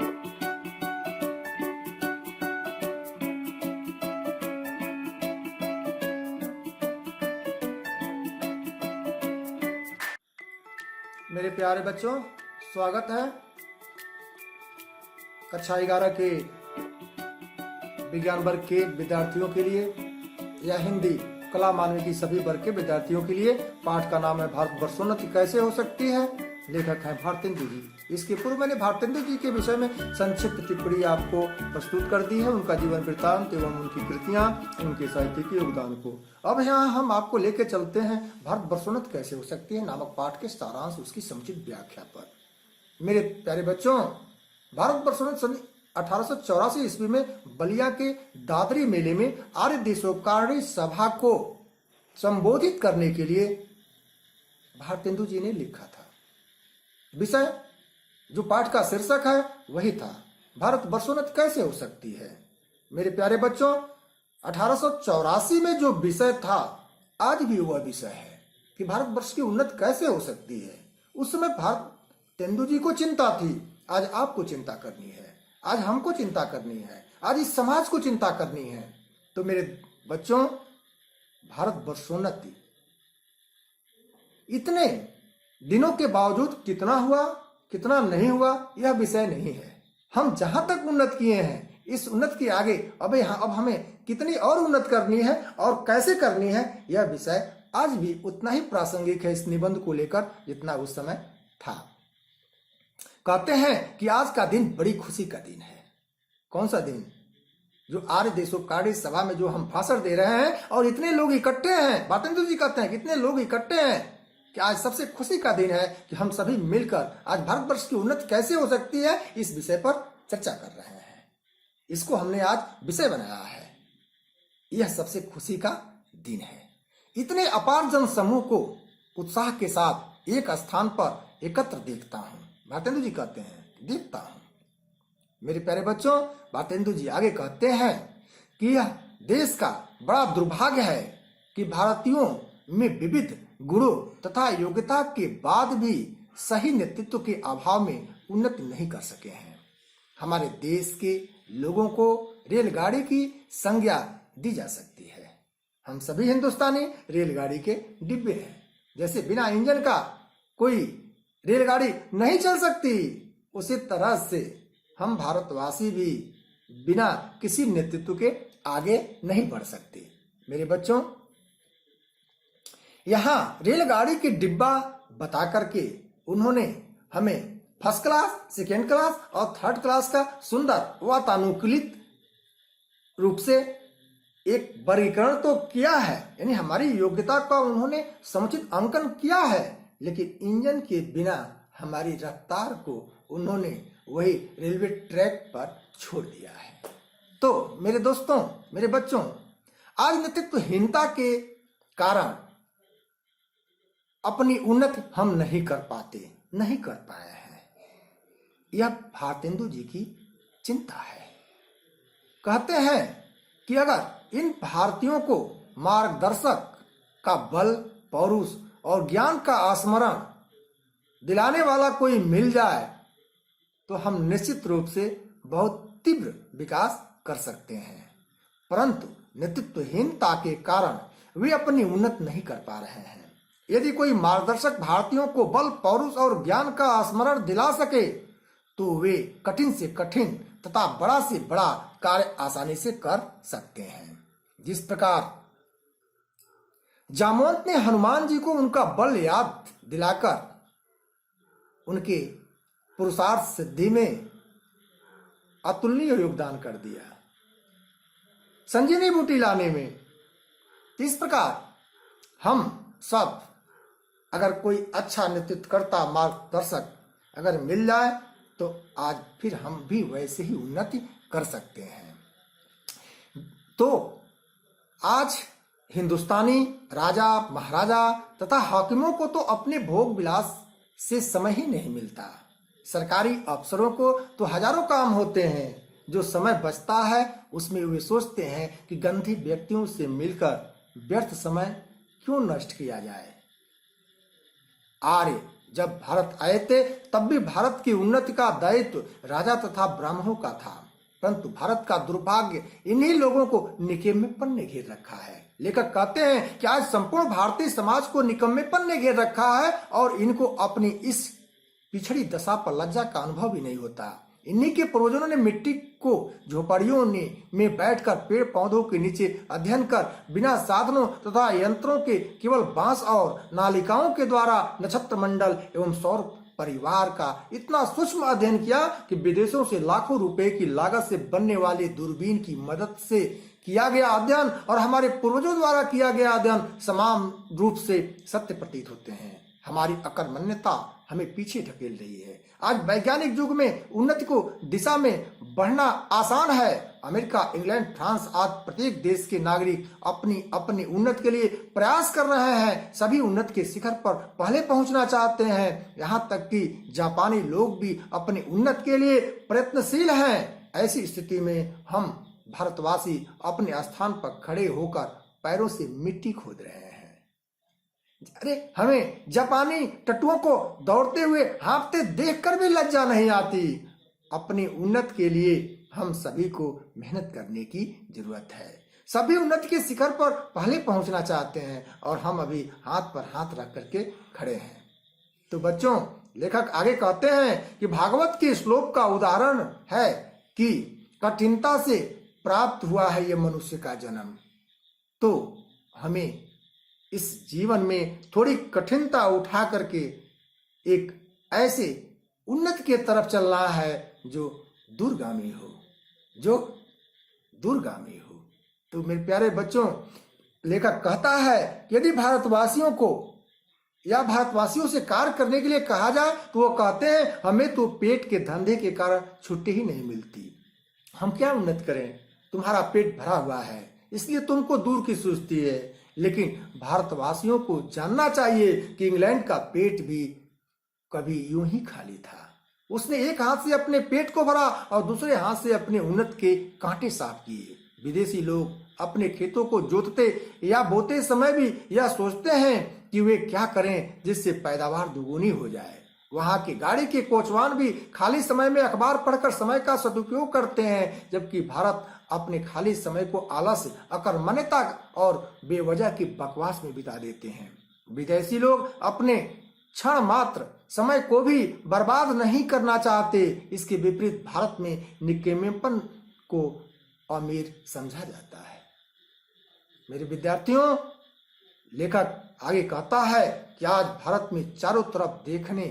मेरे प्यारे बच्चों, स्वागत है कक्षा 11 के विज्ञान वर्ग के विद्यार्थियों के लिए या हिंदी कला मानवी की सभी वर्ग के विद्यार्थियों के लिए। पाठ का नाम है भारत वर्षोन्नति कैसे हो सकती है। लेखक हैं भारतेंदु जी। इसके पूर्व मैंने भारतेंदु जी के विषय में संक्षिप्त टिप्पणी आपको प्रस्तुत कर दी है, उनका जीवन वृत्तांत एवं उनकी कृतियां, उनके साहित्यिक योगदान को। अब यहाँ हम आपको लेके चलते हैं भारत वर्षोन्नति कैसे हो सकती है नामक पाठ के सारांश, उसकी समुचित व्याख्या पर। मेरे प्यारे बच्चों, भारत वर्षोन्नति सन 1884 ईस्वी में बलिया के दादरी मेले में आर्य देशोपकारी सभा को संबोधित करने के लिए भारतेंदु जी ने लिखा था। विषय जो पाठ का शीर्षक है वही था भारत वर्षोन्नति कैसे हो सकती है। मेरे प्यारे बच्चों, 1884 में जो विषय था आज भी वह विषय है कि भारतवर्ष की उन्नति कैसे हो सकती है। उस समय भारतेंदु जी को चिंता थी, आज आपको चिंता करनी है, आज हमको चिंता करनी है, आज इस समाज को चिंता करनी है। तो मेरे बच्चों, भारत वर्षोन्नति इतने दिनों के बावजूद कितना हुआ कितना नहीं हुआ यह विषय नहीं है। हम जहां तक उन्नत किए हैं, इस उन्नत के आगे अब हमें कितनी और उन्नत करनी है और कैसे करनी है, यह विषय आज भी उतना ही प्रासंगिक है इस निबंध को लेकर जितना उस समय था। कहते हैं कि आज का दिन बड़ी खुशी का दिन है। कौन सा दिन? जो आर्य देशोपकारी सभा में जो हम भाषण दे रहे हैं और इतने लोग इकट्ठे हैं। भारतेंदु जी कहते हैं कि इतने लोग इकट्ठे हैं कि आज सबसे खुशी का दिन है कि हम सभी मिलकर आज भारतवर्ष की उन्नति कैसे हो सकती है इस विषय पर चर्चा कर रहे हैं। इसको हमने आज विषय बनाया है। यह सबसे खुशी का दिन है। इतने अपार जन समूह को उत्साह के साथ एक स्थान पर एकत्र देखता हूं। भारतेंदु जी कहते हैं देखता हूं। मेरे प्यारे बच्चों, भारतेंदु जी आगे कहते हैं कि यह देश का बड़ा दुर्भाग्य है कि भारतीयों में विविध गुणों तथा योग्यता के बाद भी सही नेतृत्व के अभाव में उन्नति नहीं कर सके हैं। हमारे देश के लोगों को रेलगाड़ी की संज्ञा दी जा सकती है। हम सभी हिंदुस्तानी रेलगाड़ी के डिब्बे हैं। जैसे बिना इंजन का कोई रेलगाड़ी नहीं चल सकती, उसी तरह से हम भारतवासी भी बिना किसी नेतृत्व के आगे नहीं बढ़ सकते। मेरे बच्चों, यहाँ रेलगाड़ी के डिब्बा बता करके उन्होंने हमें फर्स्ट क्लास, सेकेंड क्लास और थर्ड क्लास का सुंदर वातानुकूलित रूप से एक वर्गीकरण तो किया है, यानी हमारी योग्यता का उन्होंने समुचित अंकन किया है। लेकिन इंजन के बिना हमारी रफ्तार को उन्होंने वही रेलवे ट्रैक पर छोड़ दिया है। तो मेरे दोस्तों, मेरे बच्चों, आज नेतृत्वहीनता के कारण अपनी उन्नति हम नहीं कर पाए हैं। यह भारतेंदु जी की चिंता है। कहते हैं कि अगर इन भारतीयों को मार्गदर्शक का बल, पौरुष और ज्ञान का स्मरण दिलाने वाला कोई मिल जाए तो हम निश्चित रूप से बहुत तीव्र विकास कर सकते हैं। परंतु नेतृत्वहीनता के कारण वे अपनी उन्नति नहीं कर पा रहे हैं। यदि कोई मार्गदर्शक भारतीयों को बल, पौरुष और ज्ञान का स्मरण दिला सके तो वे कठिन से कठिन तथा बड़ा से बड़ा कार्य आसानी से कर सकते हैं। जिस प्रकार जामवंत ने हनुमान जी को उनका बल याद दिलाकर उनके पुरुषार्थ सिद्धि में अतुलनीय योगदान कर दिया, संजीवनी बूटी लाने में। इस प्रकार हम सब अगर कोई अच्छा नेतृत्वकर्ता, मार्गदर्शक अगर मिल जाए तो आज फिर हम भी वैसे ही उन्नति कर सकते हैं। तो आज हिंदुस्तानी राजा, महाराजा तथा हाकिमों को तो अपने भोग विलास से समय ही नहीं मिलता। सरकारी अफसरों को तो हजारों काम होते हैं। जो समय बचता है उसमें वे सोचते हैं कि गंदी व्यक्तियों से मिलकर व्यर्थ समय क्यों नष्ट किया जाए। आर्य जब भारत आए थे तब भी भारत की उन्नति का दायित्व राजा तथा ब्राह्मणों का था, परंतु भारत का दुर्भाग्य इन्हीं लोगों को निकम्मेपन ने घेर रखा है। लेखक कहते हैं कि आज संपूर्ण भारतीय समाज को निकम्मेपन ने घेर रखा है और इनको अपनी इस पिछड़ी दशा पर लज्जा का अनुभव भी नहीं होता। इन्हीं के पूर्वजों ने मिट्टी को झोपड़ियों में बैठकर पेड़ पौधों के नीचे अध्ययन कर बिना साधनों तथा यंत्रों के केवल बांस और नालिकाओं के द्वारा नक्षत्र मंडल एवं सौर परिवार का इतना सूक्ष्म अध्ययन किया कि विदेशों से लाखों रुपए की लागत से बनने वाली दूरबीन की मदद से किया गया अध्ययन और हमारे पूर्वजों द्वारा किया गया अध्ययन समान रूप से सत्य प्रतीत होते हैं। हमारी अकर्मण्यता हमें पीछे ढकेल रही है। आज वैज्ञानिक युग में उन्नति को दिशा में बढ़ना आसान है। अमेरिका, इंग्लैंड, फ्रांस आदि प्रत्येक देश के नागरिक अपनी अपनी उन्नति के लिए प्रयास कर रहे हैं। सभी उन्नति के शिखर पर पहले पहुंचना चाहते हैं। यहाँ तक कि जापानी लोग भी अपनी उन्नति के लिए प्रयत्नशील हैं। ऐसी स्थिति में हम भारतवासी अपने स्थान पर खड़े होकर पैरों से मिट्टी खोद रहे हैं। अरे हमें जापानी टट्टुओं को दौड़ते हुए हाँफते देखकर भी लज्जा नहीं आती। अपनी उन्नति के लिए हम सभी को मेहनत करने की जरूरत है। सभी उन्नति के शिखर पर पहले पहुंचना चाहते हैं और हम अभी हाथ पर हाथ रख करके खड़े हैं। तो बच्चों, लेखक आगे कहते हैं कि भागवत के श्लोक का उदाहरण है कि कठिनता से प्राप्त हुआ है यह मनुष्य का जन्म। तो हमें इस जीवन में थोड़ी कठिनता उठा करके एक ऐसे उन्नति के तरफ चलना है जो दूरगामी हो, जो दूरगामी हो। तो मेरे प्यारे बच्चों, लेखक कहता है कि यदि भारतवासियों को या भारतवासियों से कार्य करने के लिए कहा जाए तो वो कहते हैं हमें तो पेट के धंधे के कारण छुट्टी ही नहीं मिलती। हम क्या उन्नति करें? तुम्हारा पेट भरा हुआ है इसलिए तुमको दूर की सूझती है। लेकिन भारतवासियों को जानना चाहिए कि इंग्लैंड का पेट भी कभी यूं ही खाली था। उसने एक हाथ से अपने पेट को भरा और दूसरे हाथ से अपने उन्नति के कांटे साफ किए। विदेशी लोग अपने खेतों को जोतते या बोते समय भी यह सोचते हैं कि वे क्या करें जिससे पैदावार दुगुनी हो जाए। वहां के गाड़ी के कोचवान भी खाली समय में अखबार पढ़कर समय का सदुपयोग करते हैं, जबकि भारत अपने खाली समय को आलस, अकर्मण्यता और बेवजह की बकवास में बिता देते हैं। विदेशी लोग अपने क्षण मात्र समय को भी बर्बाद नहीं करना चाहते। इसके विपरीत भारत में निकम्मेपन को अमीर समझा जाता है। मेरे विद्यार्थियों, लेखक आगे कहता है कि आज भारत में चारों तरफ देखने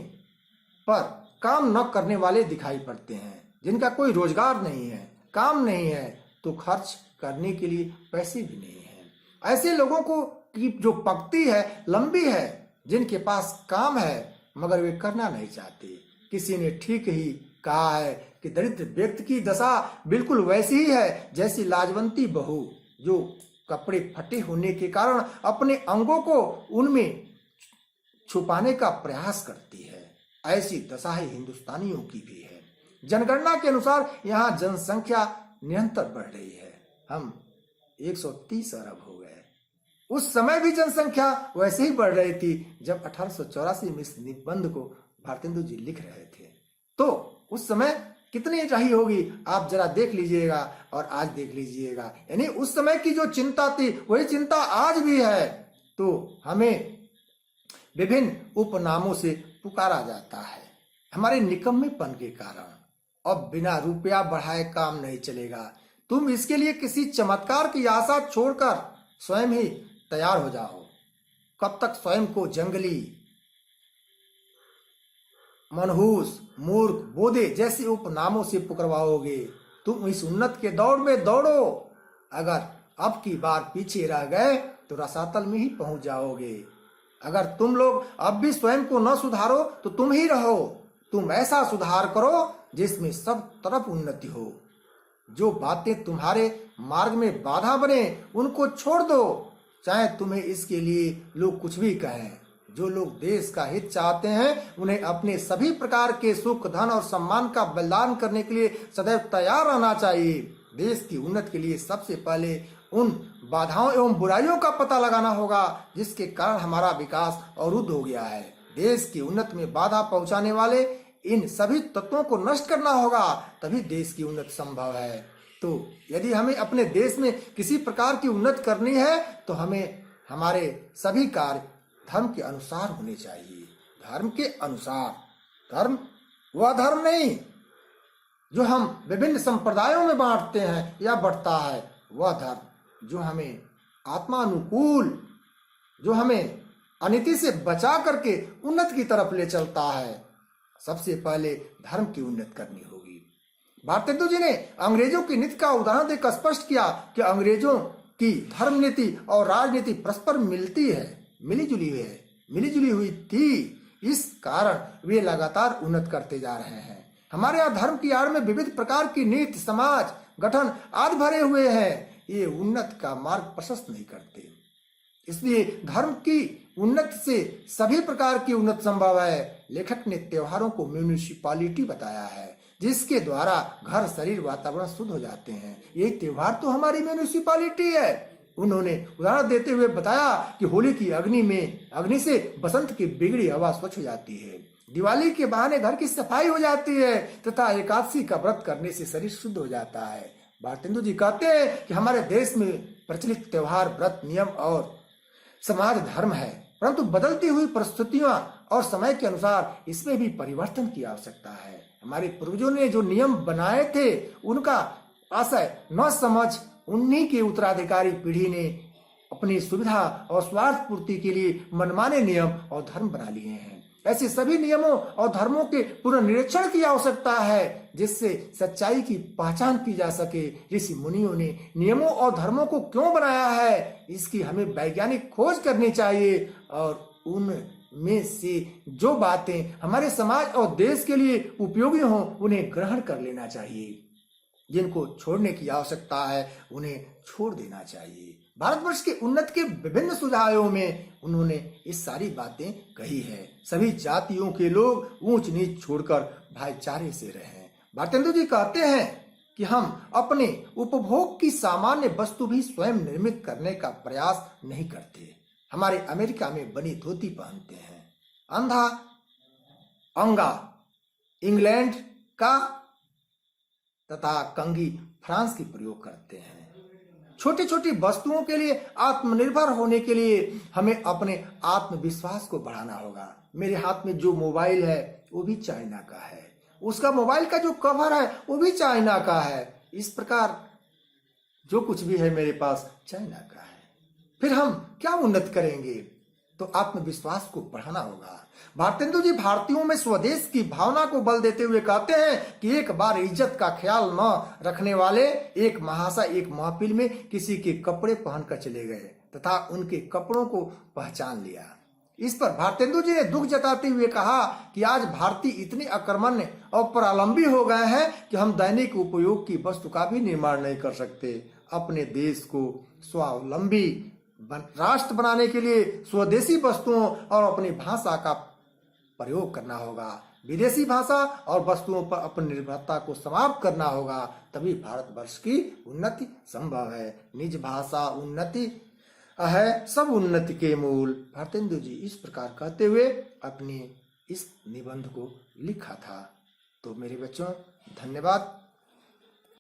पर काम न करने वाले दिखाई पड़ते हैं, जिनका कोई रोजगार नहीं है, काम नहीं है तो खर्च करने के लिए पैसे भी नहीं है। ऐसे लोगों को की जो पंक्ति है लंबी है, जिनके पास काम है मगर वे करना नहीं चाहते। किसी ने ठीक ही कहा है कि दरिद्र व्यक्ति की दशा बिल्कुल वैसी ही है जैसी लाजवंती बहू जो कपड़े फटे होने के कारण अपने अंगों को उनमें छुपाने का प्रयास करती है। ऐसी दशा ही हिंदुस्तानियों की भी है। जनगणना के अनुसार यहाँ जनसंख्या निरंतर बढ़ रही है। हम 130 अरब हो गए। उस समय भी जनसंख्या वैसे ही बढ़ रही थी जब 1884 में इस निबंध को भारतेंदु जी लिख रहे थे। तो उस समय कितनी रही होगी आप जरा देख लीजिएगा और आज देख लीजिएगा। यानी उस समय की जो चिंता थी वही चिंता आज भी है। तो हमें विभिन्न उपनामों से पुकारा जाता है हमारे निकम्मेपन के कारण। अब बिना रुपया बढ़ाए काम नहीं चलेगा। तुम इसके लिए किसी चमत्कार की आशा छोड़कर स्वयं ही तैयार हो जाओ। कब तक स्वयं को जंगली, मनहूस, मूर्ख, बोधे जैसे उपनामों से पुकारवाओगे? तुम इस उन्नति के दौड़ में दौड़ो। अगर अब की बार पीछे रह गए तो रसातल में ही पहुंच जाओगे। अगर तुम लोग अब भी स्वयं को न सुधारो तो तुम ही रहो। तुम ऐसा सुधार करो जिसमें सब तरफ उन्नति हो। जो बातें तुम्हारे मार्ग में बाधा बने उनको छोड़ दो, चाहे तुम्हें इसके लिए लोग कुछ भी कहें। जो लोग देश का हित चाहते हैं उन्हें अपने सभी प्रकार के सुख, धन और सम्मान का बलिदान करने के लिए सदैव तैयार रहना चाहिए। देश की उन्नति के लिए सबसे पहले उन बाधाओं एवं बुराइयों का पता लगाना होगा जिसके कारण हमारा विकास अवरुद्ध हो गया है। देश की उन्नति में बाधा पहुंचाने वाले इन सभी तत्वों को नष्ट करना होगा, तभी देश की उन्नति संभव है। तो यदि हमें अपने देश में किसी प्रकार की उन्नति करनी है तो हमें हमारे सभी कार्य धर्म के अनुसार होने चाहिए। धर्म के अनुसार, धर्म वह धर्म नहीं जो हम विभिन्न संप्रदायों में बांटते हैं या बढ़ता है, वह धर्म जो हमें आत्मानुकूल, जो हमें अनिति से बचा करके उन्नति की तरफ ले चलता है। सबसे पहले धर्म की उन्नति करनी होगी। भारतेंदु जी ने अंग्रेजों की नीति का उदाहरण देकर स्पष्ट किया कि अंग्रेजों की धर्म नीति और राजनीति परस्पर मिलती है, मिली जुली हुई थी। इस कारण वे लगातार उन्नत करते जा रहे हैं। हमारे यहाँ धर्म की आड़ में विविध प्रकार की नीति, समाज गठन आदि भरे हुए हैं। ये उन्नति का मार्ग प्रशस्त नहीं करते। इसलिए धर्म की उन्नति से सभी प्रकार की उन्नति संभव है। लेखक ने त्योहारों को म्यूनिसिपालिटी बताया है, जिसके द्वारा घर, शरीर, वातावरण शुद्ध हो जाते हैं। ये त्योहार तो हमारी म्यूनिसिपालिटी है। उन्होंने उदाहरण देते हुए बताया कि होली की अग्नि से बसंत की बिगड़ी हवा स्वच्छ हो जाती है, दिवाली के बहाने घर की सफाई हो जाती है तथा एकादशी का व्रत करने से शरीर शुद्ध हो जाता है। भारतेंदु जी कहते हैं कि हमारे देश में प्रचलित त्योहार, व्रत, नियम और समाज धर्म है, परंतु बदलती हुई परिस्थितियां और समय के अनुसार इसमें भी परिवर्तन की आवश्यकता है। हमारे पूर्वजों ने जो नियम बनाए थे उनका आशय न समझ उन्हीं के उत्तराधिकारी पीढ़ी ने अपनी सुविधा और स्वार्थ पूर्ति के लिए मनमाने नियम और धर्म बना लिए हैं। ऐसे सभी नियमों और धर्मों के पुनर्निरीक्षण की आवश्यकता है, जिससे सच्चाई की पहचान की जा सके। ऋषि मुनियों ने नियमों और धर्मों को क्यों बनाया है, इसकी हमें वैज्ञानिक खोज करनी चाहिए और उनमें से जो बातें हमारे समाज और देश के लिए उपयोगी हों उन्हें ग्रहण कर लेना चाहिए। जिनको छोड़ने की आवश्यकता है उन्हें छोड़ देना चाहिए। भारतवर्ष की उन्नति के विभिन्न सुझावों में उन्होंने इस सारी बातें कही है। सभी जातियों के लोग ऊंच नीच छोड़कर भाईचारे से रहें। भारतेंदु जी कहते हैं कि हम अपने उपभोग की सामान्य वस्तु भी स्वयं निर्मित करने का प्रयास नहीं करते। हमारे अमेरिका में बनी धोती पहनते हैं, अंधा अंगा इंग्लैंड का तथा कंघी फ्रांस की प्रयोग करते हैं। छोटी छोटी वस्तुओं के लिए आत्मनिर्भर होने के लिए हमें अपने आत्मविश्वास को बढ़ाना होगा। मेरे हाथ में जो मोबाइल है वो भी चाइना का है, उसका मोबाइल का जो कवर है वो भी चाइना का है। इस प्रकार जो कुछ भी है मेरे पास चाइना का है। फिर हम क्या उन्नत करेंगे? तो आत्मविश्वास को बढ़ाना होगा। भारतेंदु जी भारतीयों में स्वदेश की भावना को बल देते हुए कहते हैं कि एक बार इज्जत का ख्याल न रखने वाले एक महाशय एक महफिल में किसी के कपड़े पहनकर चले गए तथा उनके कपड़ों को पहचान लिया। इस पर भारतेंदु जी ने दुख जताते हुए कहा कि आज भारतीय इतने अकर्मण्य और परालंबी हो गए हैं कि हम दैनिक उपयोग की वस्तु का भी निर्माण नहीं कर सकते। अपने देश को स्वावलंबी राष्ट्र बनाने के लिए स्वदेशी वस्तुओं और अपनी भाषा का प्रयोग करना होगा। विदेशी भाषा और वस्तुओं पर अपनी निर्भरता को समाप्त करना होगा, तभी भारतवर्ष की उन्नति संभव है। निज भाषा उन्नति है सब उन्नति के मूल। भारतेंदु जी इस प्रकार कहते हुए अपने इस निबंध को लिखा था। तो मेरे बच्चों धन्यवाद।